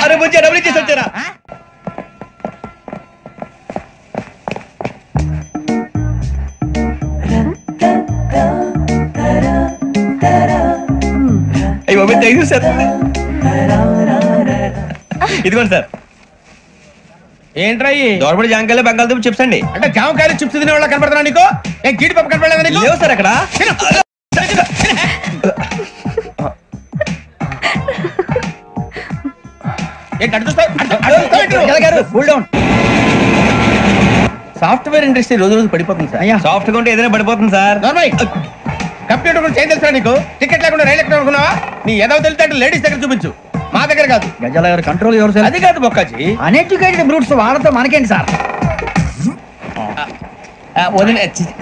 అరే బుజ్జి డబ్బులు ఇచ్చేసి వచ్చారా? అయ్యో సార్, ఇదిగోండి సార్. ఏంట్రా దోరబడి జామకాయలు బంగాళదుంప చిప్స్ అండి. అంటే జామకాయలు చిప్స్ తినే వాళ్ళ కనపడుతున్నా నీకు? ఏం జీడిపప్పు కనపడలేదా నీకు? లేవు సార్ అక్కడ. సాఫ్ట్వేర్ ఇండస్ట్రీ రోజు రోజు పడిపోతుంది సార్. సాఫ్ట్ గా ఉంటే ఏదైనా పడిపోతుంది సార్. కంప్యూటర్ గురించి ఏం తెలుసా నీకు? టికెట్ లేకుండా రైలు ఎక్కడ అనుకున్నావా? నీ ఏదో తెలితే లేడీస్ దగ్గర చూపించు, మా దగ్గర కాదు. గజాల గారు కంట్రోల్ ఎవరు సార్? అది కాదు బొక్కాజీ, అన్ఎడ్యుకేటెడ్ బ్రూట్స్ వాళ్ళతో మనకేంటి సార్?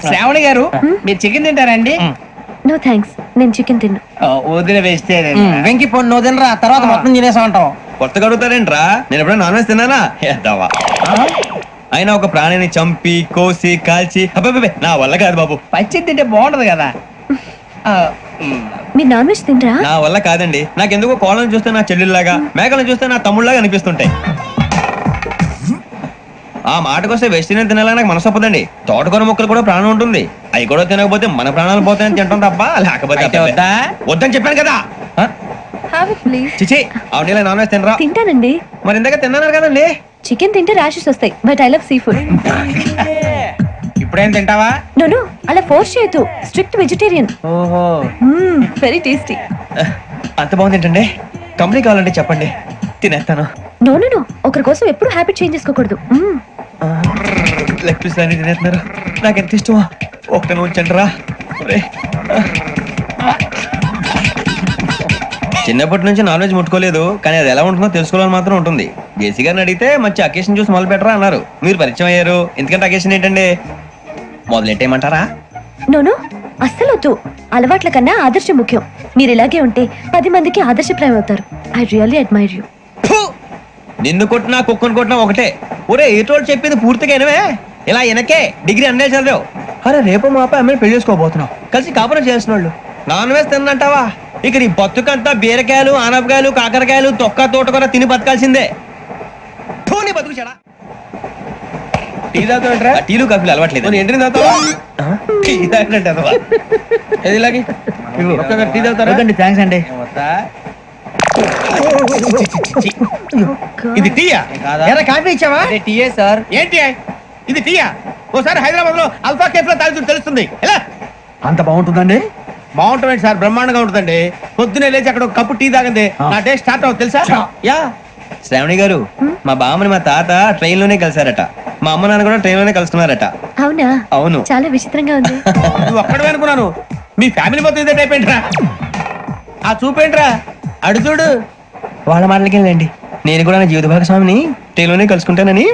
శ్రావణి గారు మీరు చికెన్ తింటారండి? నో థ్యాంక్స్, నేను చికెన్ తిన్నా. వదిన వేస్తే వెంకి పొన్ను నువ్వు తినరా, తర్వాత మొత్తం తినేసా ఉంటాం. కొత్తగా అడుగుతారేంట్రా? నేను ఎప్పుడైనా నాన్ వెజ్ తిన్నానా? ఎద్దావా. అయినా ఒక ప్రాణిని చంపి కోసి కాల్చి అబ్బే నా వల్ల కాదు బాబు. పచ్చి తింటే బాగుంటది కదా. మీరు నాన్ వెజ్ తినరా? నా వల్ల కాదండి. నాకెందుకో కోళ్ళను చూస్తే నా చెల్లెల్లాగా, మేకలను చూస్తే నా తమ్ముళ్ళలాగా అనిపిస్తుంటాయి. ఆ మాటకొస్తే వెజిటేరియన్ తినాలని నాకు మనసు ఒప్పదండి. తోటకూర మొక్కలు కూడా ప్రాణం ఉంటుంది, అవి కూడా తినకపోతే మన ప్రాణాలు పోతాయని తింటాం తప్ప లేకపోతే వద్దని చెప్పాను కదా. చిచి అవునీ నాన్ వెజ్ తినరా? తింటానండి. మరి ఇందాక తిన్నాను కదండి. చికెన్ తింటే ర్యాషెస్ వస్తాయి, but I love sea food. ఇప్పుడేం తింటావా? నో అలా ఫోర్స్ చేయొద్దు, స్ట్రిక్ట్ వెజిటేరియన్. ఓహో, వెరీ టేస్టీ. అంత బాగుంది ఏంటండి? కంపెనీ కావాలంటే చెప్పండి, తినేస్తాను. నో ఒకరి కోసం ఎప్పుడు హ్యాబిట్ చేంజ్ చేసుకోకూడదు. లెగ్ పీస్ అన్ని తినేస్తున్నారు, నాకు ఎంత ఇష్టమో. ఒకటే ఉంచండి రా. చిన్నప్పటి నుంచి నాన్ వెజ్ ముట్టుకోలేదు, కానీ అది ఎలా ఉంటుందో తెలుసుకోవాలని మాత్రం ఉంటుంది. జేసీ గారిని అడిగితే మంచి అకేషన్ చూసి మొదలు పెట్టరా అన్నారు. మీరు పరిచయం అయ్యారు, ఎందుకంటే అకేషన్ ఏంటండి? మొదలెట్టేయమంటారా? నో అస్సలు వద్దు. అలవాట్ల కన్నా ఆదర్శం ముఖ్యం. మీరు ఇలాగే ఉంటే 10 మందికి ఆదర్శప్రాయం అవుతారు. I really admire you. నిన్ను కొట్టినా కుక్కను కొట్టినా ఒకటే. ఒరే ఏటోళ్ళు చెప్పింది పూర్తిగా వినవే. ఇలా వెనకే డిగ్రీ అన్నే చదివావు. అరే రేపు మా అబ్బాయి అమ్మని పెళ్లి చేసుకోబోతున్నావు, కలిసి కాపురం చేసిన వాళ్ళు నాన్ వెజ్ తిన్నంటావా? ఇక నీ బతుకంతా బీరకాయలు, ఆనపకాయలు, కాకరకాయలు, తొక్క తోట కూడా తిని బతకాల్సిందే. నీ బతుకు చెడా. టీ తాగుతావేంట్రా? టీలు కాఫీలు అలవాట్లేదు. ఏంటి తాగుతావా? టీ తాగినట్టు ఇలాగే టీ తాగుతారా? థ్యాంక్స్ అండి. ఇది టీయా? కాఫీ ఇచ్చావా? టీయే సార్. ఏంటి ఇది టీయా? ఓసారి హైదరాబాద్ లో అల్ఫా కేఫ్ లో తాగుతూ తెలుస్తుంది. ఎలా అంత బాగుంటుందండి? బాగుంటుంది సార్, బ్రహ్మాండంగా ఉంటుందండి. పొద్దునే లేచి అక్కడ ఒక కప్పు టీ తాగండి, నా డే స్టార్ట్ అవుతుంది తెలుసా? యా శ్రావణి గారు, మా బామ్మని మా తాత ట్రైన్ లోనే కలిసారట, మా అమ్మ నాన్న కూడా ట్రైన్ లోనే కలుస్తున్నారట. అవునా? అవును. చాలా విచిత్రంగా ఉంది. నువ్వు ఒక్కడే అనుకున్నాను, మీ ఫ్యామిలీ మొత్తం ఇదే టైప్ ఏంట్రా? ఆ చూపేంట్రా, అడు చూడు. వాళ్ళ మాటలకి వెళ్ళండి, నేను కూడా నా జీవిత భాగస్వామిని ట్రైన్ లోనే కలుసుకుంటానని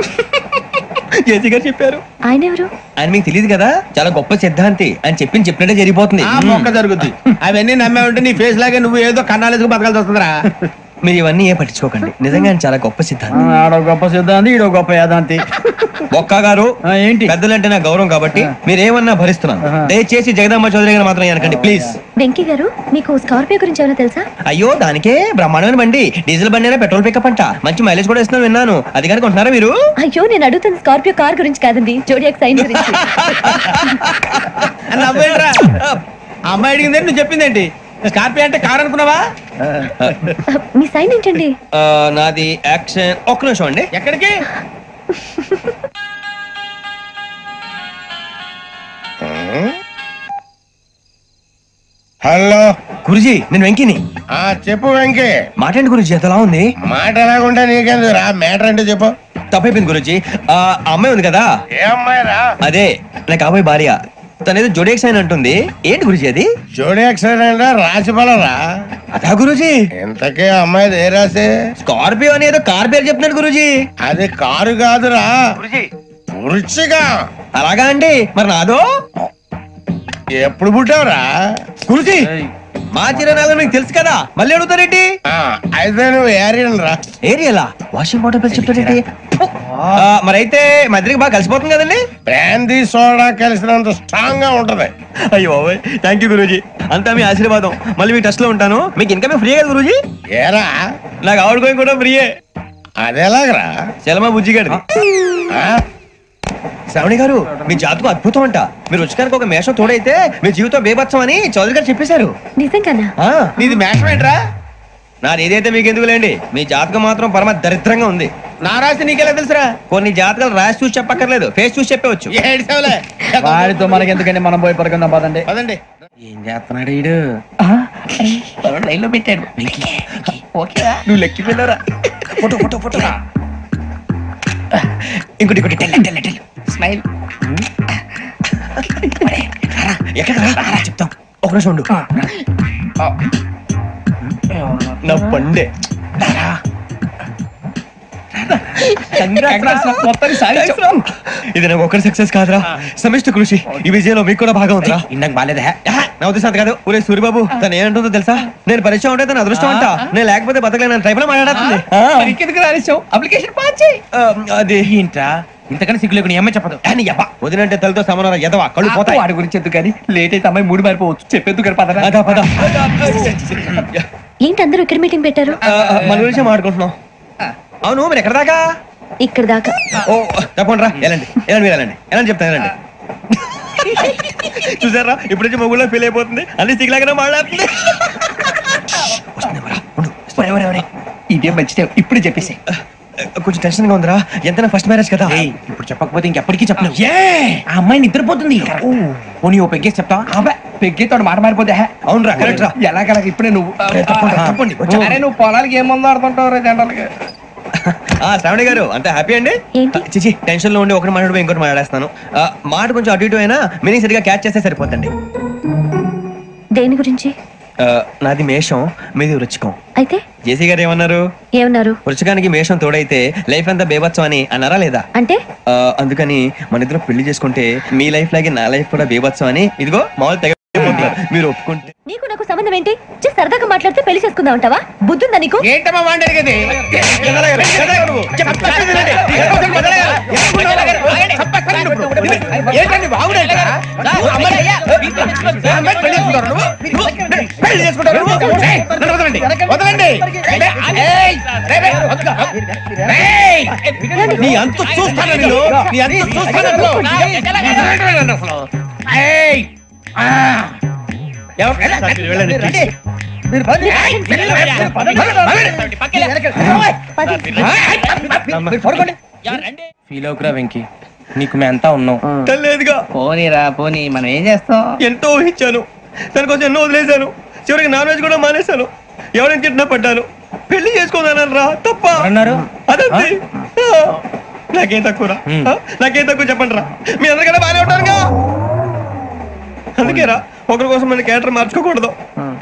జేసీ గారు చెప్పారు. ఆయన ఎవరు? ఆయన మీకు తెలియదు కదా, చాలా గొప్ప సిద్ధాంతి అని చెప్పినట్టే జరిగిపోతుంది. మొక్క జరుగుద్ది. అవన్నీ నమ్మే ఉంటే నీ ఫేస్ లాగే నువ్వు ఏదో కన్నాలేసుకు బతకాల్సి వస్తుందిరా. మీరు ఇవన్నీ ఏ పట్టించుకోకండి, నిజంగా ఆయన చాలా గొప్ప సిద్ధాంతి. ఆడో గొప్ప సిద్ధాంతి, ఈడో గొప్ప యాదాంతి. ఒక్క గారు ఏంటి? పెద్దలంటే నా గౌరవం కాబట్టి మీరేమన్నా భరిస్తున్నాను. దయచేసి జగదాంబ చౌదరి గారు మాత్రం అనకండి ప్లీజ్. వెంకీ గారు, మీకు స్కార్పియో గురించి ఏమైనా తెలుసా? అయ్యో దానికే బ్రహ్మాండమైన బండి, డీజిల్ బండి అయినా పెట్రోల్ పికప్ అంట, మంచి మైలేజ్ కూడా ఇస్తున్నాను విన్నాను. అది కానీ కొంటున్నారా మీరు? అయ్యో నేను అడుగుతున్న స్కార్పియో కార్ గురించి కాదండి, జోడియాక్ సైన్ గురించి. అమ్మాయి అడిగింది నువ్వు చెప్పిందేంటి? స్కార్పియో అంటే కార్ అనుకున్నావా? మీ సైన్ ఏంటండి? నాది యాక్షన్. ఒక్క నిమిషం అండి. ఎక్కడికి? హలో గురుజీ, నేను వెంకిని. చెప్పు వెంకీ. మాట్లాడండి గురుజీ, ఎంతలా ఉంది? మాట ఎలాగుంటా నీకెందుకు రా, మ్యాటర్ అంటే చెప్పు. తప్పైపోయింది గురుజీ. ఆ అమ్మాయి ఉంది కదా, ఏ అమ్మాయి రా? అదే నా కాబోయే భార్య. తనేదో జోడియాక్ సైన్ అంటుంది. ఏంటి గురుజీ అది? జోడియాక్ సైన్ అంటే రాసి బలరా? అదా గురుజీ. ఇంతకే అమ్మాయి ఏ రాసి? స్కార్పియో అని ఏదో కార్ పేరు చెప్తున్నాడు గురుజీ. అది కారు కాదురా, వృచ్చిగా. అలాగా అండి, మరి నాదో? ఎప్పుడు పుట్టావురా? గురుజీ మా చిరనాలు మీకు తెలుసు కదా, మళ్ళీ అడుగుతారేంటి? అయితే నువ్వు ఏరియన్ రా. ఏరియలా? వాషింగ్ వాటర్ పేరు చెప్తారేంటి? మరైతే మధ్యకి బాగా కలిసిపోతుంది కదండి. బ్రాందీ సోడా కలిసినంత స్ట్రాంగ్ గా ఉంటది. అయ్యో బాబాయ్, థ్యాంక్ యూ గురూజీ, అంతా మీ ఆశీర్వాదం. మళ్ళీ మీకు టెస్ట్ లో ఉంటాను. మీకు ఇన్కమ్ ఫ్రీ కదా గురూజీ? ఏరా నాకు ఆవిడ గోయింగ్ కూడా ఫ్రీయే. అదేలాగరా? చలమా బుజ్జి గారిది. శ్రావణి గారు, మీ జాతకం అద్భుతం అంట. మీరు రుచికానికి ఒక మేషం తోడైతే మీ జీవితం బేబత్సం అని చౌదరి గారు చెప్పేశారు. నిజంగానా? నీది మేషం ఏంట్రా? నాది ఏదైతే మీకు ఎందుకు లేండి, మీ జాతకం మాత్రం పరమ దరిద్రంగా ఉంది. నా రాసి నీకెలా తెలుసురా? కొన్ని జాతకాలు రాసి చూసి చెప్పక్కర్లేదు, ఫేస్ చూసి చెప్పవచ్చు. వాడితో మనకి ఎందుకండి, మనం పోయి పడుకుందాం పదండి. పదండి. ఏం చేస్తున్నాడు వీడు? లైన్ లో పెట్టాడు. నువ్వు లెక్కిపోయినారా? Photo photo photo. ఇంకోటి ఇంకోటి స్మైల్. ఎక్కడ చెప్తాం, ఒక నిమిషం ఉండు. నా పండే ఇది నాకు ఒకరి సక్సెస్ కాదురా, సమిష్టి కృషి. ఈ విజయంలో మీకు కూడా భాగం ఉందిరా. ఇందాక బాగాలేదా? నా ఉద్దేశం కాదు. ఊరే సూర్యబాబు, తను ఏమంటుందో తెలుసా? నేను పరిచయం ఉంటే తన అదృష్టం అంట. నేను లేకపోతే బతకలేను ట్రైబ్ లో మాట్లాడుతుంది. అప్లికేషన్ పాస్ చేయి. అది ఏంట్రా ఇంతకన్నా సిగ్గు లేకుండా ఏమై చెప్పదు. వదినంటే తలతో సమానం ఎదవా, కళ్ళు పోతాయి. వాడి గురించి ఎందుకు కానీ, లేట్ అయితే అమ్మాయి మూడు మారిపోవచ్చు. చెప్పేందుకు కానీ పద. అదా పద. ఏంటి అందరూ ఇక్కడ మీటింగ్ పెట్టారు? మన గురించి మాట్లాడుకుంటున్నాం. అవును, మీరు ఎక్కడ దాకా? ఇక్కడ దాకా. ఓ తప్పకుండా రా, వెళ్ళండి వెళ్ళండి, మీరు వెళ్ళండి వెళ్ళండి, చెప్తాను వెళ్ళండి. చూసారా, ఇప్పుడు నుంచి మొగుల్లో ఫీల్ అయిపోతుంది, అన్ని సిగ్లాగానే మాట్లాడుతుంది. ఇదే మంచిదే, ఇప్పుడు చెప్పేసి. కొంచెం టెన్షన్ గా ఉందిరా, ఎంతైనా ఫస్ట్ మ్యారేజ్ కదా. ఇప్పుడు చెప్పకపోతే ఇంకెప్పటికీ చెప్పలేవు. ఆ అమ్మాయి నిద్రపోతుంది. పోనీ ఓ పెగ్గేసి చెప్తావా? పెగ్గేతో మాట మారిపోతే. అవునరా, కరెక్ట్ రా. ఎలాగలా ఇప్పుడే నువ్వు తప్పండి. అరే నువ్వు పొలాలకి ఏం మందు ఆడుతుంటావు జనరల్గా. శ్రావణి గారు, అంతా హ్యాపీ అండి? ఏంటి? చిచి, టెన్షన్ లో ఉండి ఒకటి మాట్లాడిపోయి ఇంకోటి మాట్లాడేస్తాను. మాట కొంచెం అటు ఇటు అయినా మీనింగ్ సరిగా క్యాచ్ చేస్తే సరిపోతండి. దేని గురించి? నాది మేషం, మీది వృచ్చికం. అయితే జేసీ గారు ఏమన్నారు? ఏమన్నారు? వృచ్చికానికి మేషం తోడైతే లైఫ్ అంతా బేబత్సం అని అన్నారా లేదా? అంటే అందుకని మన ఇద్దరు పెళ్లి చేసుకుంటే మీ లైఫ్ లాగే నా లైఫ్ కూడా బేబత్సం అని ఇదిగో మామూలు తెగ మీరు ఒప్పుకుంటే. నీకు నాకు సంబంధం ఏంటి? సరదాగా మాట్లాడితే పెళ్లి చేసుకుందాం అంటావా? బుద్ధుందా నీకు? ఏంటమ్మా మాట్లాడేది? ఏంటండి బాగుండేది? నీ అంత చూస్తాను, నీ అంత చూస్తాను. ఫీల్ అవుకురా వెంకీ, నీకు మేము అంతా ఉన్నాం. లేదుగా. పోనీరా పోనీ, మనం ఏం చేస్తాం? ఎంతో ఊహించాను, దానికోసం ఎన్నో వదిలేశాను. చివరికి నాన్ వెజ్ కూడా మానేశాను. ఎవరైనా తిట్టినా పడ్డాను. పెళ్లి చేసుకోదానని రా, తప్ప అన్నారు. అదంతే. నాకేం తక్కువరా? నాకేం తక్కువ చెప్పండి రా. మీ అందరికన్నా బాగానే ఉంటారుగా. అందుకేరా, ఒకరి కోసం మన క్యారెక్టర్ మార్చుకోకూడదు.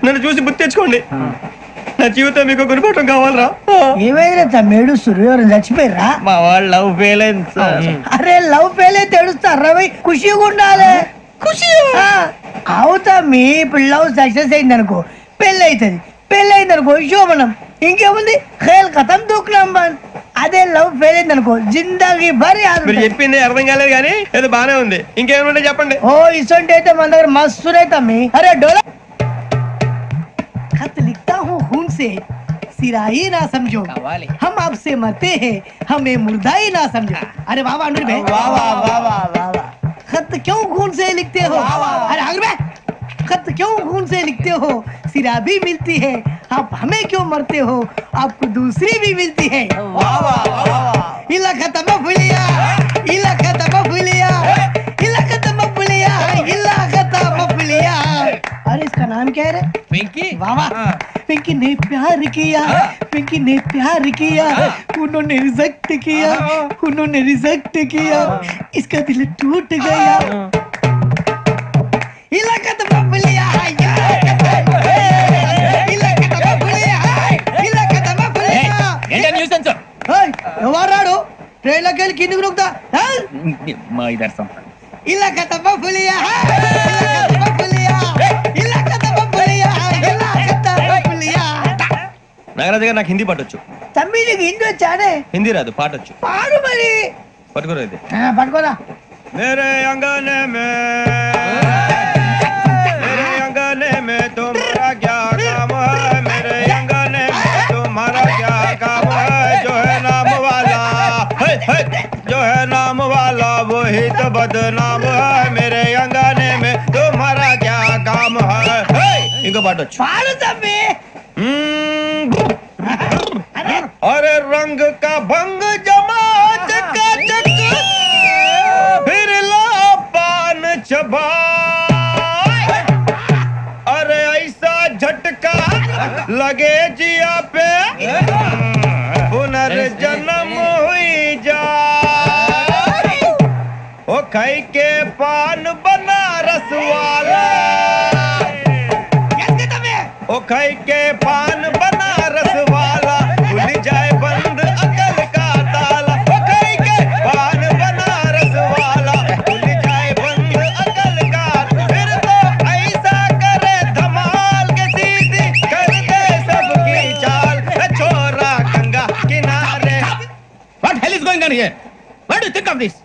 నన్ను చూసి గుర్తు తెచ్చుకోండి. నా జీవితం మీకు గురిపటం కావాలరా. ఏమైనా తమ్మేడు సూర్యవరం చచ్చిపోయిరా? మా వాళ్ళు లవ్ ఫెయిల్ అయింది సార్. అరే లవ్ ఫెయిల్ అయితే ఏడుస్తారా? ఖుషిగా ఉండాలి. ఖుషి అవుతా. మీ ఇప్పుడు లవ్ సక్సెస్ అయింది అనుకో, పెళ్ళి అవుతుంది. పెళ్ళి అయింది అనుకో శోభనం. ఇంకేముంది, ఖేల్ ఖతం దూకునాం బంద్. అదే లవ్ ఫెయిల్ అయింది అనుకో, జిందాగీ భారీ. మీరు చెప్పింది అర్థం కాలేదు కానీ ఏదో బానే ఉంది. ఇంకేమైనా చెప్పండి. ఓ ఇసొంటి అయితే మన దగ్గర మస్తు తమ్మి. అరే డోలా खत लिखता हूँ खून से, सिरा ही ना समझो, हम आपसे मरते हैं, हमें मुर्दा ही ना समझो. अरे वाह वाह अनुर भाई, वाह वाह वाह वाह वाह. खत क्यों खून से लिखते हो? अरे अनुर भाई, खत क्यों खून से लिखते हो? सिरा भी मिलती है, आप हमें क्यों मरते हो? आपको दूसरी भी मिलती है. वाह वाह वाह. इला खत्म फुलिया, इला खत्म फुलिया, इला खत्म फुलिया, इला खत्म फुलिया. अरे इसका नाम क्या है रे? వెంకీ. वाह वाह. पिंकी ने प्यार किया, पिंकी ने प्यार किया, उन्होंने रिजेक्ट किया, उन्होंने रिजेक्ट किया, इसका दिल टूट गया. इलाका तो बबलिया है, इलाका तो बबलिया है, इलाका तो बबलिया. ఏంటా న్యూసెన్స్? ओए ఎవరాడు ట్రైన్ లోకి వెళ్ళి కిందికి నొక్కుతా. మా ఇదర్సం. इलाका तो बबलिया है, इलाका तो बबलिया, इलाका तो बबलिया, इलाका तो बबलिया. నాగరాజు గారు, నాకు హిందీ పట్టొచ్చు. तमिल మమ్మీ నీకు హిందీ వచ్చానే? హిందీ రాదు, పాటొచ్చు. పాడు మరి. పట్టుకోరా ఇది. పట్టుకోరా. मेरे अंगने में तुम्हारा क्या काम है, मेरे अंगने में तुम्हारा क्या काम है, जो है नाम वाला जो है नाम वाला वही तो बदनाम है, मेरे अंगने में तुम्हारा क्या काम है. इनको बाटो పాడు తమ్మి. अरे रंग का भंग जमा चकाचक फिर ला पान चबा, अरे ऐसा झटका लगे जिया पे पुनर्जन्म हुई जा, ओ खाई के पान बनारस वाला, ओ खाई के पान बनारस वाला खुल जाए बंद अकल का ताला, ओ खाई के पान बनारस वाला खुल जाए बंद अकल का, फिर तो ऐसा करे धमाल के सीधी कर दे सबकी चाल, छोरा गंगा किनारे. What hell is going on here? What do you think of this?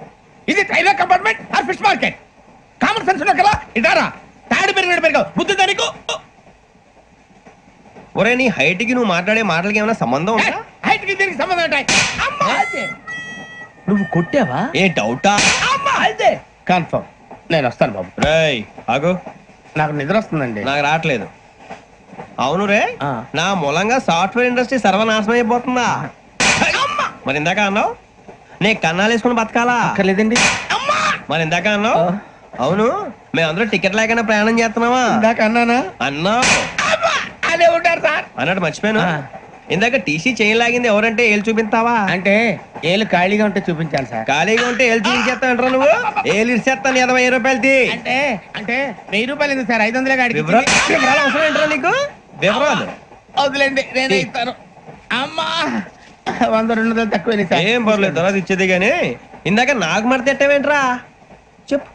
Is it railway compartment or fish market? Common sense ఉన్నా కదా ఇదారా తాడు పెరిగావు బుద్ధి దానికి. ఒరే నీ హైట్ కి నువ్వు మాట్లాడే మాటలకి ఏమైనా సంబంధం ఉందా? హైట్ కి దీనికి సంబంధం ఉంటాయి. అమ్మా నువ్వు కొట్టావా? ఏ డౌటా? అమ్మా అయితే కన్ఫర్మ్ నేను వస్తాను బాబు. రేయ్ ఆగు, నాకు నిద్ర వస్తుందండి. నాకు రావట్లేదు. అవును రే, నా మూలంగా సాఫ్ట్వేర్ ఇండస్ట్రీ సర్వనాశనం అయిపోతుందా? మరి ఇందాక అన్నావు నీ కన్నాలు వేసుకుని బతకాలా? అక్కర్లేదండి. మరి ఇందాక అన్నావు అవును మేమందరూ టికెట్ లేకుండా ప్రయాణం చేస్తున్నావా? ఇందాక అన్నానా? అన్నావు. అదే ఉంటారు సార్. అన్నట్టు మర్చిపోయాను, ఇందాక టీసీ చేయి లాగింది ఎవరంటే ఏళ్ళు చూపిస్తావా? అంటే ఏళ్ళు ఖాళీగా ఉంటే చూపించాను సార్. ఖాళీగా ఉంటే ఏళ్ళు చూపించేస్తానంటారా నువ్వు? ఏళ్ళు ఇచ్చేస్తాను 20 రూపాయలది. అంటే అంటే 1000 రూపాయలు ఎందుకు సార్? 500 గాడికి వివరాలు అవసరం ఏంటరా నీకు? వివరాలు వదిలేండి నేనే ఇస్తాను. అమ్మా 100-200 తక్కువ సార్. ఏం పర్లేదు తర్వాత ఇచ్చేది గానీ ఇందాక నాకు మడత పెట్టావేంట్రా చెప్పు.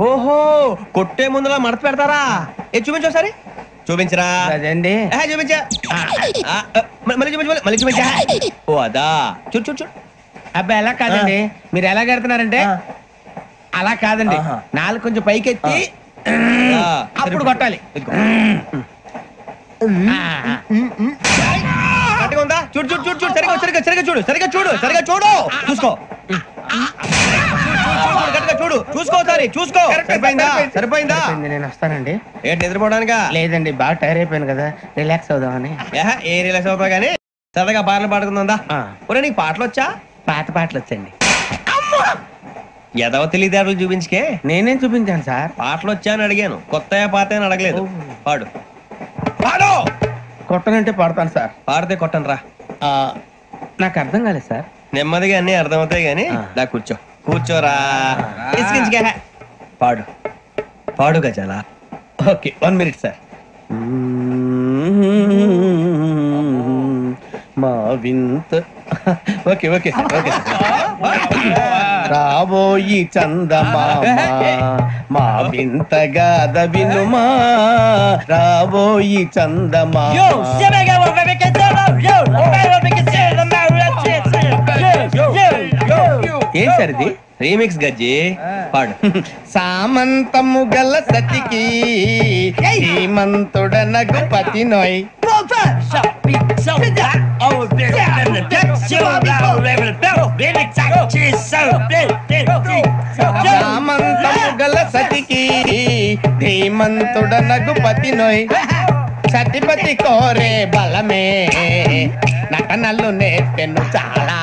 ఓహో కొట్టే ముందులా మడత పెడతారా? ఏ చూపించు ఒకసారి. చూపించరా? అదండి చూపించా. మళ్ళీ చూపించు, మళ్ళీ చూపించా. ఓ అదా, చూడు చూడు చూడు. అబ్బాయి ఎలా కాదండి, మీరు ఎలా కడుతున్నారంటే అలా కాదండి. నాలుగు కొంచెం పైకెత్తి అప్పుడు కొట్టాలి. కరెక్ట్గా ఉందా? చూడు చూడు చూడు చూడు, సరిగా సరిగా సరిగా చూడు, సరిగా చూడు, సరిగా చూడు, చూసుకో. చూడు చూసుకో, సారి చూసుకో. సరిపోయిందా? సరిపోయిందా? నేను వస్తానండి. ఏంటి నిద్రపోవడానికా? లేదండి బాగా టైర్ అయిపోయాను కదా, రిలాక్స్ అవుదామని. ఏ రిలాక్స్ అవుతావు కానీ సరదాగా పాటలు పాడుకుందా? ఒరే నీకు పాటలు వచ్చా? పాత పాటలు వచ్చండి. ఎదవ తెలియదారులు చూపించుకే. నేనేం చూపించాను సార్? పాటలు వచ్చా అని అడిగాను, కొత్త పాత అని అడగలేదు. పాడు పాడు. కొట్టనంటే పాడతాను సార్. పాడితే కొట్టను రా. నాకు అర్థం కాలేదు సార్. నెమ్మదిగా అన్ని అర్థమవుతాయి గానీ దా కూర్చో. కూర్చోరా. పాడు పాడు గజాల. Okay 1 minute sir. మా వింత ఓకే ఓకే సార్ ఓకే రాబోయి చందమామ మా వింత గాథ వినుమా రాబోయి చందమామ. ఏం సార్ ఇది? రీమిక్స్ గజ్జి. పాడు. సామంతము గల సతికి శ్రీమంతుడనగు పతి నోయ్. సామంతము గల సతికి ధీమంతుడనగు పతి నోయ్. సతిపతి కోరే బలమే నటనలు నేర్పెను చాలా.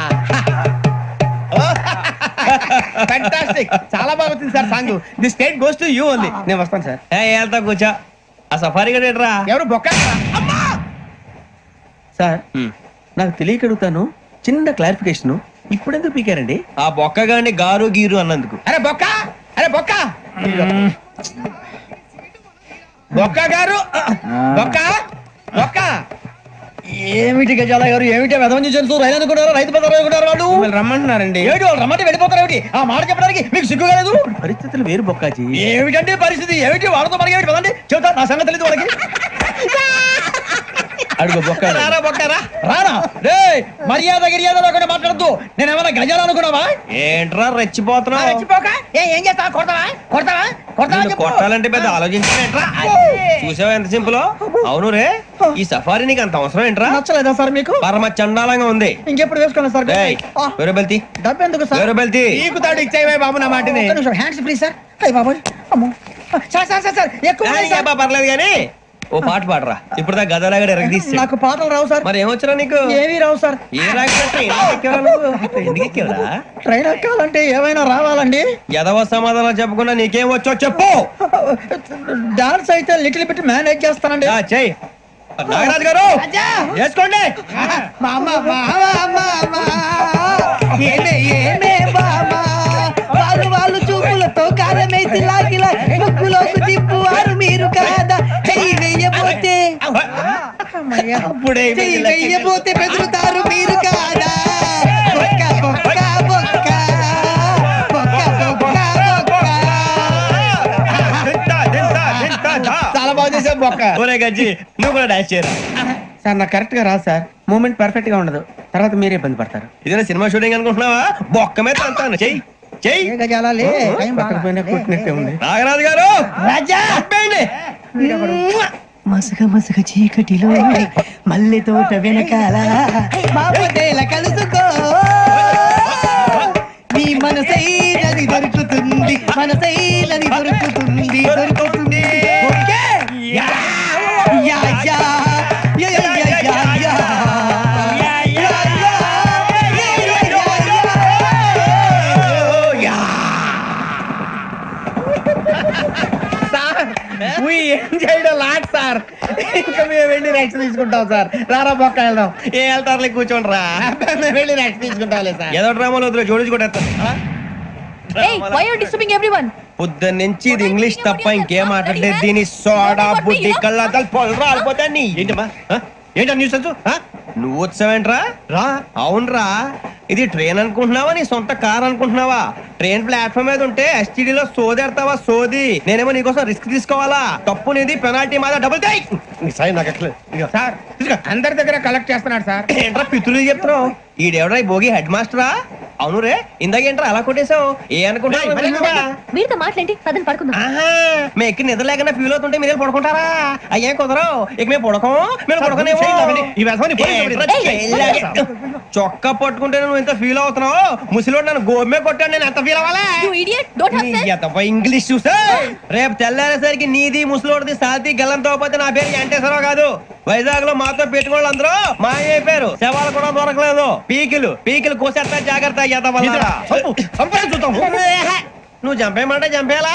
ఫ్యాంటాస్టిక్, చాలా బాగా వచ్చింది sir song. The state goes to you only. నేను వస్తాను సార్. వెళ్తా కూర్చో. ఆ సఫారీ గడేట్రా. ఎవరు బొక్క సార్? నాకు తెలియక అడుగుతాను, చిన్న క్లారిఫికేషన్. ఇప్పుడు ఎందుకు పీకారండి? ఆ బొక్క గాని గారు గీరు అన్నందుకు. అరే బొక్క, అరే బొక్క, బొక్క గారు, బొక్క బొక్క. ఏమిటి గజాల గారు, ఏమిటి వెదవం చూసారు? రైలు అనుకున్నారు, రైతు బజార్ అనుకున్నారు. వాళ్ళు రమ్మంటున్నారండి. ఏమిటి వాళ్ళు రమ్మంటే వెళ్ళిపోతారు? ఏమిటి ఆ మాట చెప్పడానికి మీకు సిగ్గు కాలేదు? పరిస్థితులు వేరు బొక్కాజీ. ఏమిటంటే పరిస్థితి ఏమిటి? వాళ్ళతో మనకి ఏమిటి పదండి చెబుతా, నా సంగతి తెలియదు వాళ్ళకి. అడుగు బొక్క. రారా బొక్కరా. రానా రే మర్యాద గిర్యాద లేకుండా మాట్లాడద్దు. నేను ఏమైనా గజాలు అనుకున్నావా? ఏంట్రా రెచ్చిపోతున్నావు? ఏం చేస్తావా? కొడతావా? కొట్టాలంటే పెద్ద ఆలోచించారా? చూసావా ఎంత సింపుల్. అవును రే, ఈ సఫారీ నీకు అంత అవసరం ఏంట్రా? నచ్చలేదా సార్ మీకు? పరమ చండాలంగా ఉంది. ఇంకెప్పుడు వేసుకోండి సార్. వేరే బెల్తి, డబ్బు ఎందుకు సార్? వేరే బెల్తి. నీకు తాడు ఇచ్చాయి బాబు నా మాటని. Hands free sir. అయ్యి బాబోయ్, అమ్మో సార్ ఎక్కువ పర్లేదు కానీ ఓ పాట పాడరా. ఇప్పుడు దా గదలాగడ ఎరగదీసి. నాకు పాటలు రావు సార్. మరి ఏమొచ్చరా నీకు? ఏమీ రావు సార్. ఏ రాకపోతే ఎందుకు ఎక్కేవరా? ట్రైన్ ఎక్కాలంటే ఏమైనా రావాలండి. ఎదవ సమాధానం చెప్పకుండా నీకేం వచ్చో చెప్పు. డాన్స్ అయితే లిటిల్ బిట్ మేనేజ్ చేస్తానండి. చెయ్యి నాగరాజు గారు, చేసుకోండి. వాళ్ళు చూపులతో కారమేసి లాగిలా ముక్కులోకి తిప్పువారు మీరు కాదా? చెయ్యి వెయ్యబోతే చెయ్యి వెయ్యబోతే బెదురుతారు మీరు కాదా? బొక్క బొక్క బొక్క బొక్క బొక్క బొక్క. చాలా బాగా చేసావు బొక్క. ఒరే గజ్జి, నువ్వు కూడా డాన్స్ చేయరా. సార్ నాకు కరెక్ట్ గా రాదు సార్. మూమెంట్ పర్ఫెక్ట్ గా ఉండదు, తర్వాత మీరే ఇబ్బంది పడతారు. ఇదేనా సినిమా షూటింగ్ అనుకుంటున్నావా? బొక్క మీద అంటాను. చెయ్యి చెయ్యి. కొట్టినట్టే ఉంది. నాగరాజు గారు, రాజా చెప్పండి. మసక మసక చీకటిలో మల్లె తోట వెనకాల మాపదేల కలుసుకో నీ మనసైనది దొరుకుతుంది, మనసైనది దొరుకుతుంది, దొరుకుతుంది. Okay? Yeah yeah yeah yeah yeah yeah yeah. Sir ఇంకా మేము వెళ్ళి రెక్స్ తీసుకుంటాం సార్. రారా బొక్క వెళ్దాం. ఏ వెళ్తారులే, కూర్చోండి రా. మేము వెళ్ళి రెక్స్ తీసుకుంటాంలే సార్. ఏదో డ్రామాలో వద్దు, జోడించుకుంటేస్తా. పొద్దున్న నుంచి ఇది ఇంగ్లీష్ తప్ప ఇంకేం మాట్లాడలేదు. దీని సోడా బుద్ధి కళ్ళ పొలు రాలిపోతా. నీ ఏంటమ్మా ఏంటా న్యూస్ నువ్వు వచ్చావేంట్రా? రా. అవునరా, ఇది ట్రైన్ అనుకుంటున్నావా నీ సొంత కార్ అనుకుంటున్నావా? ట్రైన్ ప్లాట్ఫామ్ మీద ఉంటే ఎస్టీడీలో సోదేడతావా? సోది. నేనేమో నీకోసం రిస్క్ తీసుకోవాలా? తప్పు నీది, పెనాల్టీ మాదా, డబుల్ టై. సార్ అందరి దగ్గర కలెక్ట్ చేస్తున్నాడు సార్. ఏంట్రా పితులు చెప్తున్నావు? ఈడెవడ్రా ఈ భోగి హెడ్ మాస్టరా? అవును రే, ఇందాకేంట్రా అలా కొట్టేశావు? ఏ అనుకుంటా మీరుతో మాట్లాడి అతను పడుకుందాం. మేము ఎక్కి నిద్ర లేకుండా ఫీల్ అవుతుంటే మీరు పడుకుంటారా? అయ్యే కుదరవు. ఇక మేము పడకం, మేము పడకనేమో. చొక్కా పట్టుకుంటే నువ్వు ఇంత ఫీల్ అవుతున్నావు. ముసలివాడు నన్ను గోమే కొట్టాడు, నేను ఎంత ఫీల్ అవ్వాలా? ఇంగ్లీష్ చూసా. రేపు తెల్లారేసరికి నీది ముసలివాడిది సాతి గల్లంతో పోతే నా పేరు వెంకటేశ్వరరావు కాదు. వైజాగ్ లో మాతో పెట్టుకోళ్ళు అందరూ మాయైపోయారు. శవాలు కూడా దొరకలేదు. పీకిలు కోసేస్తా, జాగ్రత్త. నువ్వు చంపేయమంటే చంపేలా?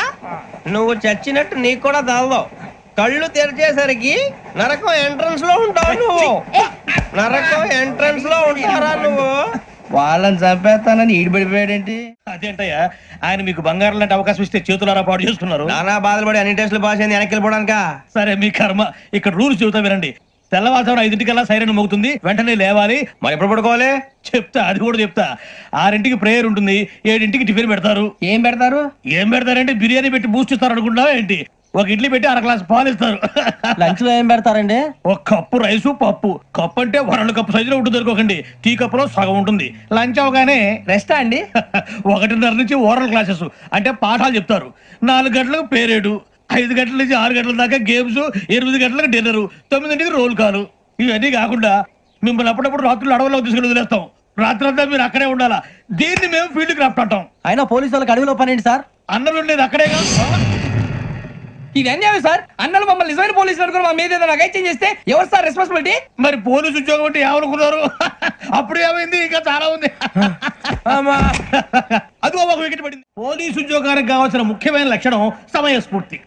నువ్వు చచ్చినట్టు నీకు కూడా తగదు. కళ్ళు తెరిచేసరికి నరకం ఎంట్రన్స్ లో ఉంటావు నువ్వు. నరకం ఎంట్రన్స్ లో ఉంటారా నువ్వు? వాళ్ళని చంపేస్తానని ఈడిపడిపోయాడేంటి? అదేంటయ్యా, ఆయన మీకు బంగారం లాంటి అవకాశం ఇస్తే చేతులారా పాటు చేసుకున్నారు. నానా బాధలు పడి అన్ని టెస్టులు పాస్ అయింది, వెనక్కి వెళ్ళిపోవడానికా? సరే మీ కర్మ. ఇక్కడ రూల్స్ చెబుతా వినండి. తెల్లవారుజామున 5 సైరన్ మోగుతుంది, వెంటనే లేవాలి. మరి ఎప్పుడు పడుకోవాలి? చెప్తా, అది కూడా చెప్తా. 6 ప్రేయర్ ఉంటుంది, 7 టిఫిన్ పెడతారు. ఏం పెడతారు? ఏం పెడతారంటే బిర్యానీ పెట్టి బూస్ట్ ఇస్తారు అనుకుంటా ఏంటి? ఒక ఇడ్లీ పెట్టి 1 గ్లాస్ పాలు ఇస్తారు. లంచ్ లో ఏం పెడతారండి? ఒక కప్పు రైసు, పప్పు. కప్పు అంటే 2 కప్పు సైజులో ఉంటుంది అనుకోకండి. టీ కప్పులో సగం ఉంటుంది. లంచ్ అవగానే రెస్టా అండి? 1:30 నుంచి ఓరల్ క్లాసెస్ అంటే పాఠాలు చెప్తారు. 4 గంటలకు పేరేడు, 5 గంటల నుంచి 6 గంటల దాకా గేమ్స్, 8 గంటలకు డిన్నర్, 9ంటికి రోల్ కాలు. ఇవన్నీ కాకుండా మిమ్మల్ని అప్పుడప్పుడు రాత్రులు అడవుల్లో తీసుకుని వదిలేస్తాం. రాత్రి అంతా మీరు అక్కడే ఉండాలా. దీన్ని మేము ఫీల్డ్ క్రాఫ్ట్ అంటాం. అయినా పోలీసు వాళ్ళకి అడవిలో పని ఏంటి సార్? అన్నలు ఉండేది అక్కడే కాదు. ఇది అన్యాయం సార్. అన్నలు మమ్మల్ని నిజమైన పోలీసులు అనుకుని మా మీద ఏదైనా అగైత్యం చేస్తే ఎవరు సార్ రెస్పాన్సిబిలిటీ? మరి పోలీసు ఉద్యోగం అంటే ఏమనుకున్నారు? అప్పుడు ఏమైంది, ఇంకా చాలా ఉంది. అది ఒక వికెట్ పడింది. పోలీసు ఉద్యోగానికి కావాల్సిన ముఖ్యమైన లక్షణం సమయస్ఫూర్తి.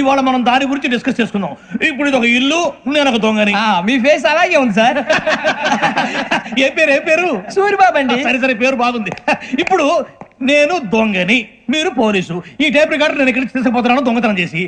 ఇవాళ మనం దాని గురించి డిస్కస్ చేసుకుందాం. ఇప్పుడు ఇది ఒక ఇల్లు, నేను ఒక దొంగని. మీ ఫేస్ అలాగే ఉంది సార్. ఏ పేరు? సూరిబాబు అండి. సరే పేరు బాగుంది. ఇప్పుడు నేను దొంగని, మీరు పోలీసు. ఈ టైప్ రికార్డు నేను ఇక్కడికి తీసుకుపోతున్నాను దొంగతనం చేసి.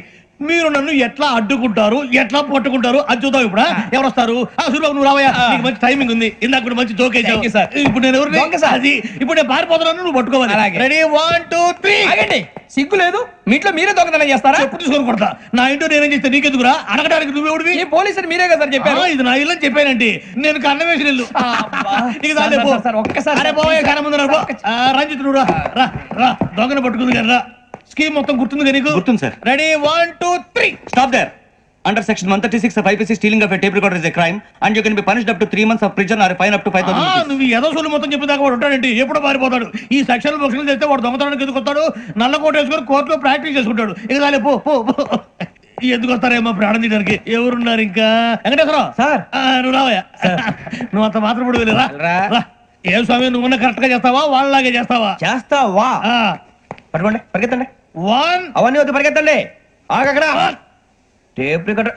మీరు నన్ను ఎట్లా అడ్డుకుంటారు ఎట్లా పట్టుకుంటారు అది చూద్దాం ఇప్పుడు ఎవరు వస్తారు సూర్యబాబు నువ్వు రావయ్యా నీకు మంచి టైమింగ్ ఉంది ఇందాక కూడా మంచి జోక్ వేసావు సార్. ఇప్పుడు నేను ఎవరు అది ఇప్పుడు నేను పారిపోతున్నాను నువ్వు పట్టుకోవాలి రెడీ 1 2 3 ఆగండి సిగ్గు లేదు మీట్లో మీరే దొంగతనం చేస్తారా ఎప్పుడు తీసుకొని కొడతా నా ఇంటో నేనేం చేస్తే నీకెందుకురా అడగడానికి నువ్వెవడివి ఈ పోలీసులు మీరే కదా సార్ చెప్పారు ఇది నా ఇల్లు అని చెప్పానండి నేను కన్న వేసిన ఇల్లు నీకు చాలే పో. సార్, ఒక్కసారి అరే పోయే కన్న ముందు రా, పో. రంజిత్ నువ్వు రా రా రా దొంగను పట్టుకుంది కదా రా స్కీమ్ మొత్తం గుర్తుంది కదా నీకు గుర్తుంది sir. Ready 1 2 3 Stop there. Under section 136 of IPC, stealing of a tape recorder is a crime, and you can be punished up to 3 months of prison or a fine up to 5,000 rupees. నువ్వు ఏదో సొల్లు మొత్తం చెప్పేదాకా వాడు ఉంటాడండి ఎప్పుడు పారిపోతాడు ఈ సెక్షన్ బొక్షలు చేస్తే వాడు దొంగతనానికి ఎందుకు వస్తాడు నల్ల కోట వేసుకొని కోర్టులో ప్రాక్టీస్ చేసుకుంటాడు ఇక చాలే పో పో పో. ఎందుకు వస్తారేమో ప్రాణం తీయడానికి ఎవరున్నారు ఇంకా వెంకటేశ్వరరావు సార్. నువ్వు రావయ్యా నువ్వు అంత మాత్రం కూడా వెళ్ళి రా రా. రా. ఏం స్వామి నువ్వు కరెక్ట్ గా చేస్తావా వాళ్ళలాగే చేస్తావా చేస్తావా పట్టుకోండి పరిగెత్తండి 1 అవన్నీ వద్దు పరిగెత్తండి ఆగక్కడ టేప్ రికార్డర్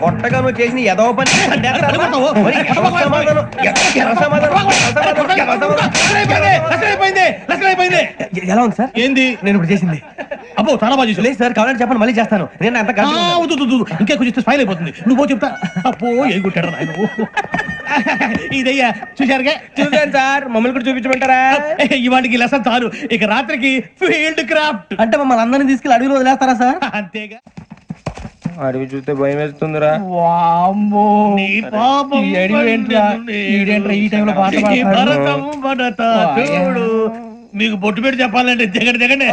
కొట్టగా నువ్వు చేసిన ఎదవ పని ఎలా ఉంది సార్ ఏంది నేను ఇప్పుడు చేసింది అబ్బో చాలా బాగా చేసావు లేదు సార్ కావాలంటే చెప్పండి మళ్ళీ చేస్తాను నేను అంత ఇంకా కొంచెం స్మైల్ అయిపోతుంది నువ్వు చెప్తా అప్పో ఏ కొట్టాడు ఆయన ఇదయ్యా చూశారుగా చూసాను సార్ మమ్మల్ని కూడా చూపించమంటారా ఇవాటికి లెసన్ చాలు ఇక రాత్రికి ఫీల్డ్ క్రాఫ్ట్ అంటే మమ్మల్ని అందరినీ తీసుకెళ్ళి అడవిలో వదిలేస్తారా సార్ అంతేగా అడవి చూస్తే భయం వేస్తుందిరా నీ పాపం ఈ అడవి ఏంట్రా? ఈడేంట్రా ఈ టైంలో పాట ఈ పాడుతున్నాడు? భరతం భరత చూడు మీకు బొట్టు పెట్టి చెప్పాలంటే దిగండి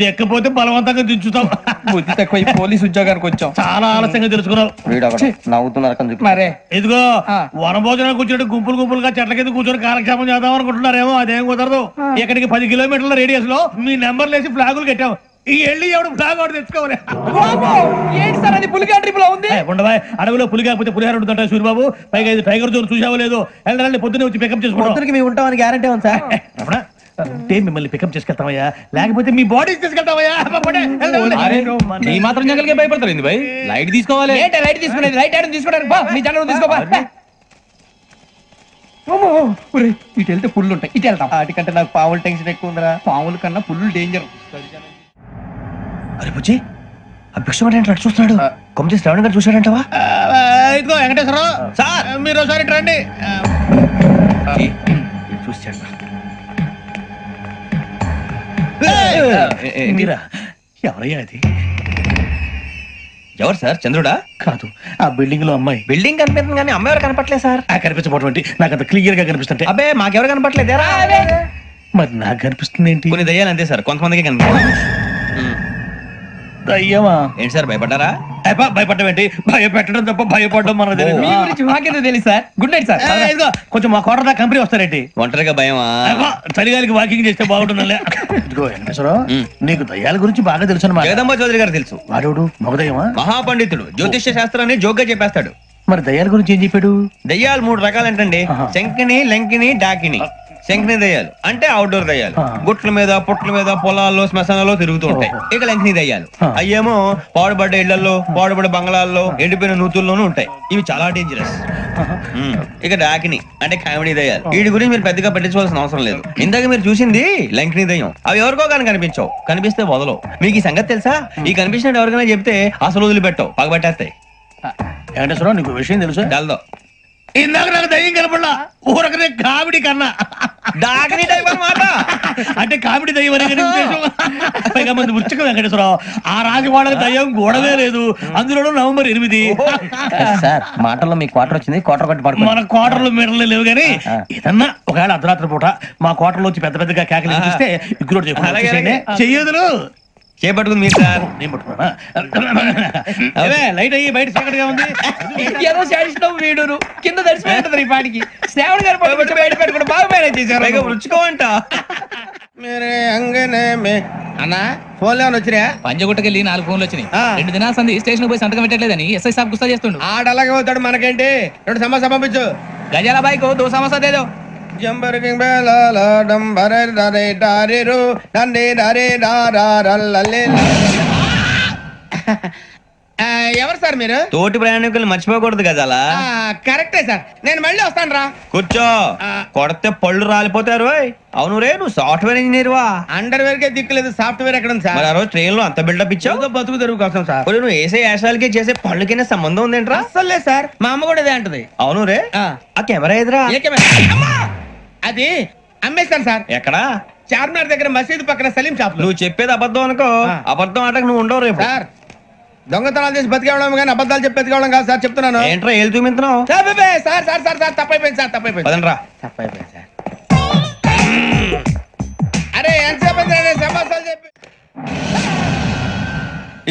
దెక్కపోతే బలవంతంగా దించుతాం బుద్ధి తక్కువ ఈ పోలీస్ ఉద్యోగానికి వచ్చాం చాలా ఆలస్యంగా తెలుసుకున్నావు నవ్వుతున్నారు మరే ఇదిగో వనభోజనానికి కూర్చొని గుంపులు గుంపులుగా చెట్ల కింద కూర్చొని కాలక్షేపం చేద్దాం అనుకుంటున్నారేమో అదేం కుదరదు ఇక్కడికి 10 కిలోమీటర్ల రేడియస్ లో మీ నెంబర్లు వేసి ఫ్లాగులు కట్టాం ఈ వెళ్ళి ఎవడు ఫ్లాగ్ ఒకటి తెచ్చుకోవాలి ఏంటి సార్ అది పులిగా ట్రిప్ లో ఉంది ఉండవా అడవిలో పులి కాకపోతే పులిహార ఉంటుంటా సూర్యబాబు పైగా ఇది టైగర్ జోన్ చూసావో లేదో వెళ్ళాలి పొద్దున్నే వచ్చి పికప్ చేసుకుంటాం పొద్దునకి మేము ఉంటామని గ్యారంటీ ఉంది సార్ అంటే మిమ్మల్ని పికప్ చేసుకెళ్తామయ్యా లేకపోతే మీ బాడీ తీసుకెళ్తామయ్యా ఈ మాత్రం జంగల్కే భయపడతారు ఏంది భయ్ లైట్ తీసుకోవాలి ఏంటి లైట్ తీసుకునేది లైట్ ఐరన్ తీసుకోవడానికి బా మీ జనం తీసుకోబా ఇటు వెళ్తే పుల్లు ఉంటాయి ఇటు వెళ్తాం వాటికంటే నాకు పావులు టెన్షన్ ఎక్కువ ఉందిరా పాముల కన్నా పుల్లు డేంజర్ అరే బుజ్జి ఆ భిక్షం అంటే చూస్తున్నాడు కొమ్మ చేసి శ్రావణ్ గారు చూసాడంటవా ఇదిగో వెంకటేశ్వరరావు సార్ మీరు ఒకసారి ఇటు రండి చూసాడు మీరా ఎవరయ్యా అది ఎవరు సార్ చంద్రుడా కాదు ఆ బిల్డింగ్ లో అమ్మాయి బిల్డింగ్ కనిపిస్తుంది కానీ అమ్మ ఎవరు కనపట్లేదు సార్ కనిపించబోటువంటి నాకు అంత క్లియర్ గా కనిపిస్తుంటే అబ్బే మాకెవరు కనపట్లేదేరా మరి నాకు కనిపిస్తుంది ఏంటి కొన్ని దయ్యాలు అంతే సార్ కొంతమందికి కనిపిస్తుంది అయ్యమా ఏంటి సార్ భయపడ్డారా భయపడడం ఏంటి భయపెట్టడం తప్ప భయపడడం మన మీ గురించి మాకేదో తెలుసు సార్ గుడ్ నైట్ సార్ కొంచెం మా కోట కంపెనీ వస్తారేంటి ఒంటరిగా భయమా చలిగాలికి వాకింగ్ చేస్తే బాగుంటుందిలే ఇదిగో వెంకటేశ్వరరావు నీకు దయ్యాల గురించి బాగా తెలుసు అన్నమాట జగదంబ చౌదరి గారు తెలుసు వాడు మగదయ్యమా మహాపండితుడు జ్యోతిష్య శాస్త్రాన్ని జోగ్గా చెప్పేస్తాడు మరి దయ్యాల గురించి ఏం చెప్పాడు దయ్యాలు 3 రకాలంటండి శంకిని లంకిని డాకిని శంకిని దయ్యాలు అంటే అవుట్డోర్ దయ్యాలు గుట్ల మీద పుట్ల మీద పొలాల్లో శ్మశానాల్లో తిరుగుతూ ఉంటాయి ఇక లంకిని దయ్యాలు అయ్యేమో పాడుబడ్డ ఇళ్లలో పాడుబడ్డ బంగ్లాల్లో ఎండిపోయిన నూతుల్లోనూ ఉంటాయి ఇవి చాలా డేంజరస్ ఇక డాకిని అంటే కామెడీ దయ్యాలు వీటి గురించి మీరు పెద్దగా పట్టించుకోవాల్సిన అవసరం లేదు ఇందాక మీరు చూసింది లంకిని దయ్యం అవి ఎవరికో కానీ కనిపించవు కనిపిస్తే వదలవు మీకు ఈ సంగతి తెలుసా ఈ కనిపించినట్టు ఎవరికైనా చెప్తే అసలు వదిలిపెట్టవు పగబట్టేస్తాయి వెంకటేశ్వరరావు నీకు విషయం తెలుసు డల్దో ఇందాక నాకు దయ్యం కనపడలా ఊరకనే కామెడీ కన్నా డాకిని టైప్ అన్నమాట అంటే కామెడీ దయ్యం అనే ఉద్దేశం పైగా మంది ఉచ్చక వెంకటేశ్వరరావు ఆ రాజు వాళ్ళకి దయ్యం గొడవే లేదు అందులోనూ నవంబర్ 8 సార్ మాటల్లో మీ క్వార్టర్ వచ్చింది క్వార్టర్ కట్టి పడుకో మన కోటర్లు మెడలు లేవు కానీ ఏదన్నా ఒకవేళ అర్ధరాత్రి పూట మా కోటర్లో వచ్చి పెద్ద పెద్దగా కేకలు ఇస్తే ఇగ్గురు చెయ్యదులు చేపట్టుకుంది మీరు సార్ నేను పట్టుకున్నా లైట్ అయ్యి బయట చీకటిగా ఉంది ఏదో శాడిస్తాం వీడును కింద దర్శనం ఈ పాటికి శ్రావణ్ గారు పట్టుబట్టి బయట పెట్టుకుంటే బాగా మేనేజ్ చేశారు రుచుకోమంట అన్నా ఫోన్ లేవని వచ్చినా పంజగుట్టకెళ్ళి 4 ఫోన్లు వచ్చినాయి 2 దినాల సంది స్టేషన్ పోయి సంతకం పెట్టలేదని ఎస్ఐ సాబ్ గుస్తా చేస్తుండు ఆడలాగే పోతాడు మనకేంటి 2 సమస్య పంపించు గజాల బైక్ 2 సమస్య దేదో జంబరకింగ్ బేలాల డంబరే డరే డారిరు డండే డరే డారల్లలే ఎవరు సార్ మీరు? తోటి ప్రయాణికులు మర్చిపోకూడదు గజాలా. కరెక్టే సార్, నేను మళ్ళీ వస్తాను రా. కూర్చో, కొడితే పళ్ళు రాలిపోతారు. అవును రే, నువ్వు సాఫ్ట్వేర్ ఇంజనీర్ వా? అండర్వేర్ కే దిక్కులేదు, సాఫ్ట్వేర్ ఎక్కడ ఉంది సార్? మరి ఆ రోజు ట్రైన్ లో అంత బిల్డప్ ఇచ్చావు. బతుకు తెరువు కోసం సార్. నువ్వు వేసే యాశాలకి చేసే పళ్ళకైనా సంబంధం ఉందేంట్రా? అస్సలు లేదు సార్, మా అమ్మ కూడా అదే అంటది. అవును రే, ఆ కెమెరా ఎదురా? ఏ కెమెరా? అమ్మా! అది అమ్మేస్తాను సార్. ఎక్కడా? చార్మినార్ దగ్గర మసీదు పక్కన సలీం షాప్. నువ్వు చెప్పేది అబద్ధం అనుకో, అబద్ధం ఆటకు నువ్వు ఉండవు రేపు. సార్ దొంగతనాలు చేసి బతికేవడం కానీ అబద్ధాలు చెప్పి బతికేవడం కాదు సార్, చెప్తున్నాను. ఏంట్రా ఏళ్ళు చూపించినావు? సార్ సార్ సార్ సార్ తప్పైపోయింది సార్, తప్పైపోయింది. పదండ్రా. తప్పైపోయింది సార్. అరే ఎంతసేపు సమాసాలు చెప్పి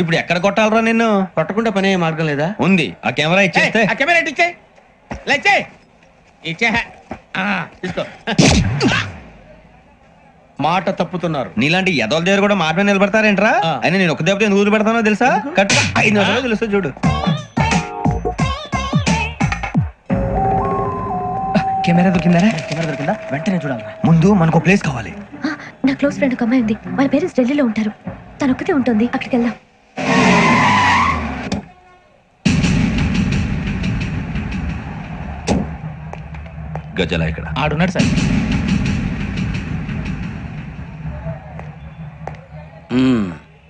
ఇప్పుడు ఎక్కడ కొట్టాలరా నిన్ను? కొట్టకుండా పని మార్గం లేదా? ఉంది, ఆ కెమెరా ఇచ్చేస్తే. ఆ కెమెరా ఇచ్చే లేచే ఇచ్చే తీసుకో. మాట తప్పుతున్నారు. నీలాంటి ఎదల దగ్గర కూడా మాట మీద నిలబడతారేంట్రా? అని నేను ఒక దెబ్బతో ఎందుకు పెడతానో తెలుసా? కట్ 5 నిమిషాలు తెలుసు చూడు. కెమెరా దొరికిందా? కెమెరా దొరికిందా? వెంటనే చూడాలి. ముందు మనకు ప్లేస్ కావాలి. నా క్లోజ్ ఫ్రెండ్ ఒక అమ్మాయి ఉంది, వాళ్ళ పేరెంట్స్ ఢిల్లీలో ఉంటారు. తను ఒక్కతే ఉంటుంది, అక్కడికి వెళ్దాం. గజల ఇక్కడ ఆడున్నాడు సార్.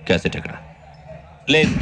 క్యాసెట్ ఎక్కడ? లేదు.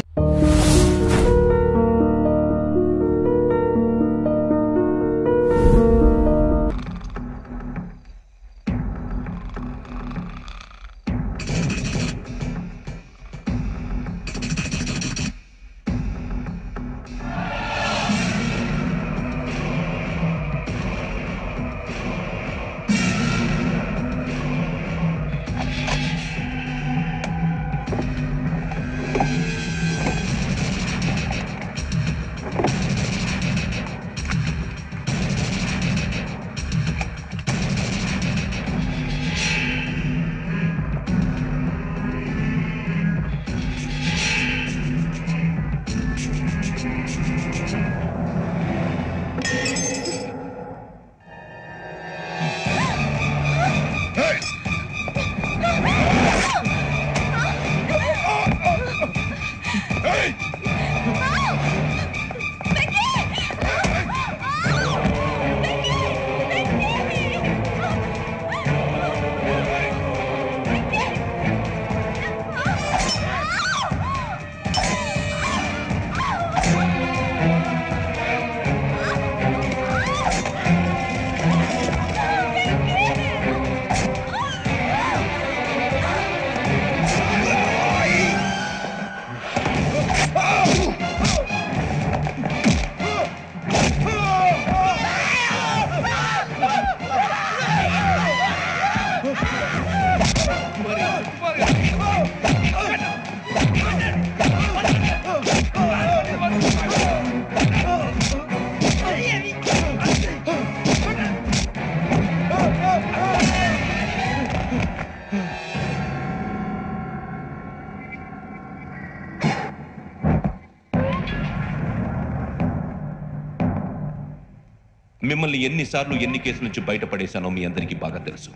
మిమ్మల్ని ఎన్నిసార్లు ఎన్ని కేసుల నుంచి బయటపడేశానో మీ అందరికీ బాగా తెలుసు.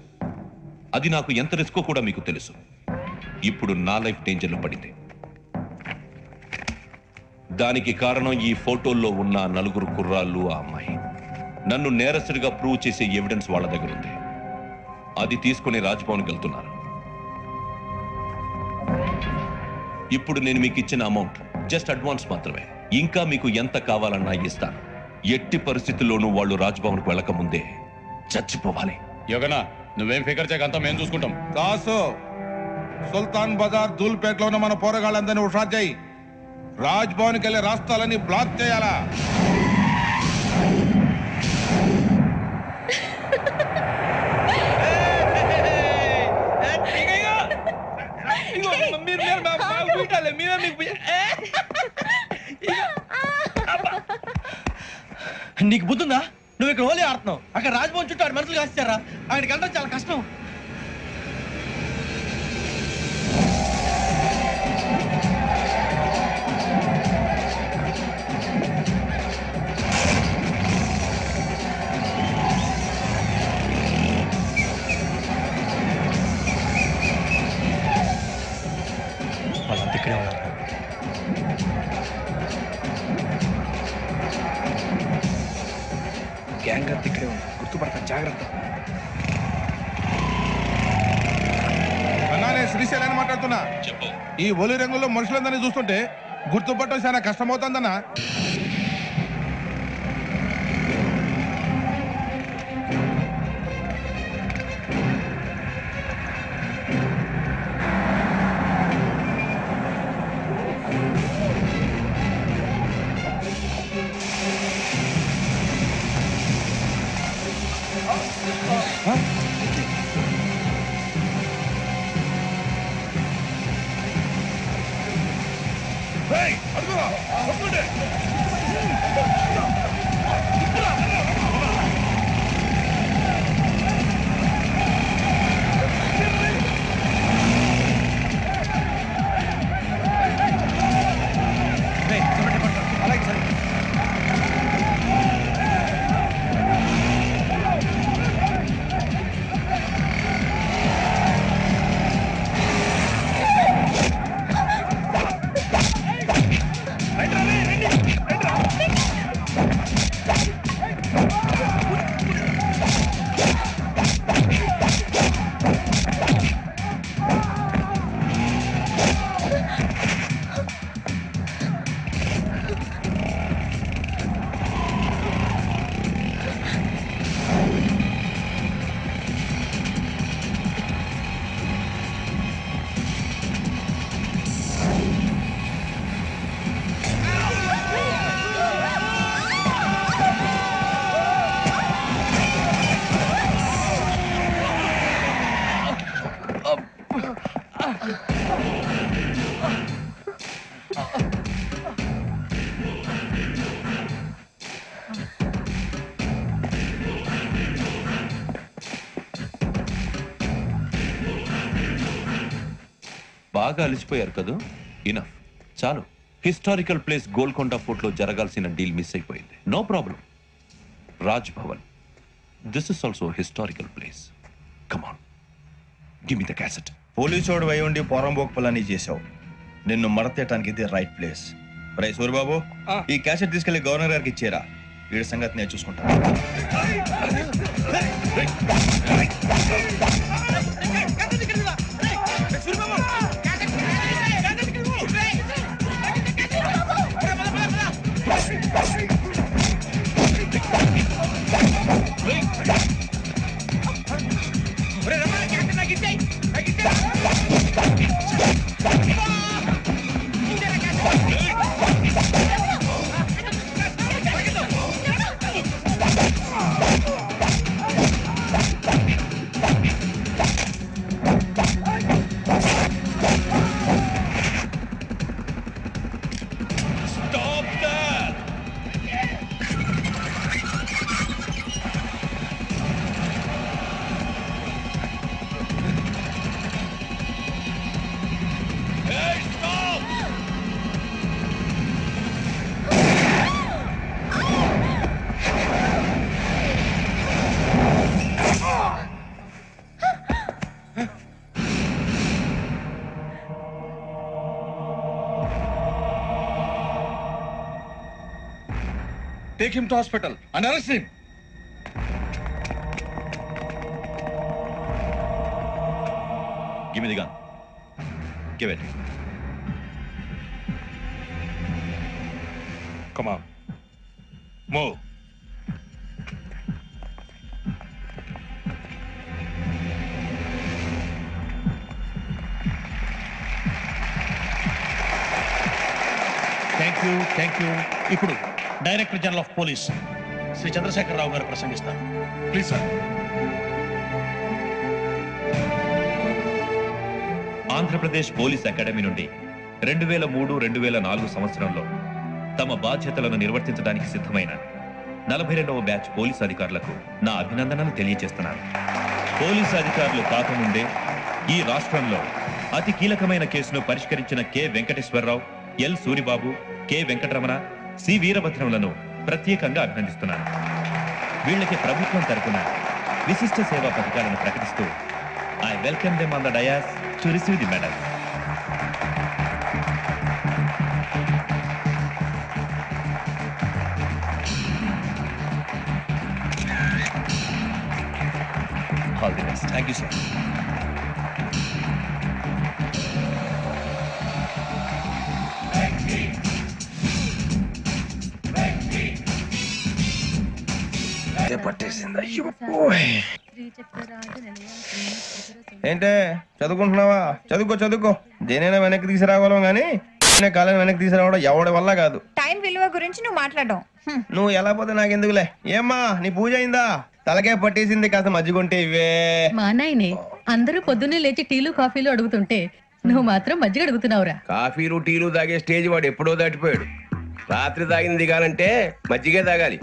అది నాకు ఎంత రిస్కో కూడా మీకు తెలుసు. ఇప్పుడు నా లైఫ్ డేంజర్లో పడింది. దానికి కారణం ఈ ఫోటోల్లో ఉన్న 4 కుర్రాళ్ళు, ఆ అమ్మాయి. నన్ను నేరస్తుడిగా ప్రూవ్ చేసే ఎవిడెన్స్ వాళ్ళ దగ్గర ఉంది. అది తీసుకుని రాజ్భవన్కి వెళ్తున్నారు. ఇప్పుడు నేను మీకు ఇచ్చిన అమౌంట్ జస్ట్ అడ్వాన్స్ మాత్రమే. ఇంకా మీకు ఎంత కావాలన్నా ఇస్తాను. ఎట్టి పరిస్థితుల్లోనూ వాళ్ళు రాజ్భవన్కు వెళ్ళక ముందే చచ్చిపోవాలి. యోగనా, నువ్వేం ఫికర్ చేయకంతా మేము చూసుకుంటాం. దాసు, సుల్తాన్ బజార్ ధూల్పేటలో ఉన్న మన పోరగాళ్ళందరినీ హుషారు చేయి. రాజ్భవన్కి వెళ్ళే రాష్ట్రాలని బ్లాక్ చేయాలా? నీకు బుద్ధుందా? నువ్వు ఇక్కడ హోలీ ఆడుతున్నావు, అక్కడ రాజ్భవన్ చుట్టూ ఆడు మనుషులు కాస్తారా? అక్కడికి వెళ్ళడం చాలా కష్టం. వాళ్ళంతా ఇక్కడే ఉన్నారు. జాగ్రత్త. అన్నా నేను శ్రీశైలాన్ని మాట్లాడుతున్నా. చెప్పు. ఈ ఒలి రంగుల్లో మనుషులందరినీ చూస్తుంటే గుర్తుపట్టడం చాలా కష్టమవుతుందన్నా. బాగా అలిసిపోయారు కదా, ఇనఫ్, చాలు. హిస్టారికల్ ప్లేస్ గోల్కొండ ఫోర్ట్ లో జరగాల్సిన డీల్ మిస్ అయిపోయింది. No problem. Raj Bhavan, this is also historical place. Come on, give me the cassette. పోలీసోడు వై ఉండి పొరంబోక్పలని చేసావు. నిన్ను మడతేయటానికి ఇది రైట్ ప్లేస్. రై సూరిబాబు, ఈ క్యాసెట్ తీసుకెళ్లి గవర్నర్ గారికి ఇచ్చేరా. వీడి సంగతి నేను చూసుకుంటాను. Take him to hospital and arrest him. Give me the gun. Give it. Come on. Move. Thank you. ఇప్పుడు director general of police Shri Chandrasekhara Rao గారు ప్రసంగిస్తారు. Please, sir. Andhra Pradesh police academy నుండి 2003-2004 సంవత్సరంలో తమ బాధ్యతలను నిర్వర్తించడానికి సిద్ధమైన 42వ బ్యాచ్ పోలీస్ అధికారులకు నా అభినందనలు తెలియజేస్తున్నాను. పోలీసు అధికారులు కాకముందే ఈ రాష్ట్రంలో అతి కీలకమైన కేసును పరిష్కరించిన K Venkateswara Rao, L Suribabu, K Venkataramana, C వీరభద్రంలను ప్రత్యేకంగా అభినందిస్తున్నాను. వీళ్ళకి ప్రభుత్వం తరపున విశిష్ట సేవా పథకాలను ప్రకటిస్తూ I welcome them on the dais to receive the medal. Thank you sir. ఏంటే చదువుకుంటున్నావా? చదువుకో దేనైనా వెనక్కి తీసుకురావాలం గానీ కాలం వెనక్కి తీసుకురావడం ఎవడి వల్ల కాదు. టైం విలువ గురించి నువ్వు మాట్లాడడం నువ్వు ఎలా పోతే నాకెందుకులే. ఏమ్మా నీ పూజ అయిందా? తలకే పట్టేసింది, కాస్త మజ్జిగుంటే ఇవే. మా నాయనే అందరూ పొద్దున్నే లేచి టీలు కాఫీలు అడుగుతుంటే నువ్వు మాత్రం మజ్జిగ అడుగుతున్నావురా. కాఫీలు టీలు తాగే స్టేజ్ వాడు ఎప్పుడో దాటిపోయాడు. రాత్రి తాగింది దిగాలంటే మజ్జిగే తాగాలి.